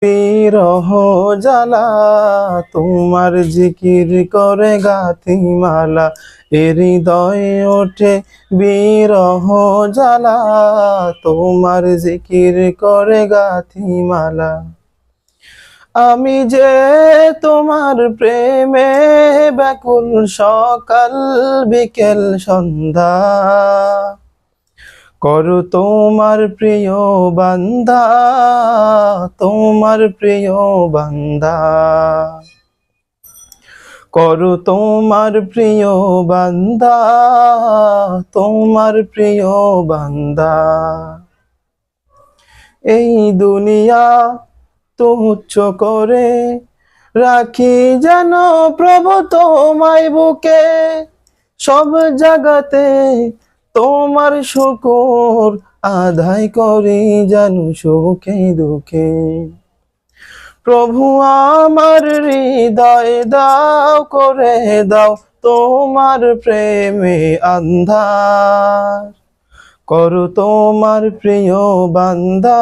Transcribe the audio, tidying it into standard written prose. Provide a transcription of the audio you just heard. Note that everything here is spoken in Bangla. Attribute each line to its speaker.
Speaker 1: বিরহ জ্বালা তোমার জিকির করে গাথি মালা, এ হৃদয়ে ওঠে বিরহ জ্বালা তোমার জিকির করে গাথি মালা। আমি যে তোমার প্রেমে ব্যাকুল, সকাল বিকেল সন্ধ্যা করো তোমার প্রিয় বান্দা, তোমার প্রিয় বান্দা করো তোমার প্রিয় বান্দা, তোমার প্রিয় বান্দা। এই দুনিয়া তুচ্ছ করে রাখি যেন প্রভু তোমায় বুকে, সব জায়গাতে তোমার শুকর আদায় করি যেন সুখে দুঃখে। প্রভু আমার হৃদয় দাও করে দাও তোমার প্রেমে আন্ধার, করো তোমার প্রিয় বান্দা।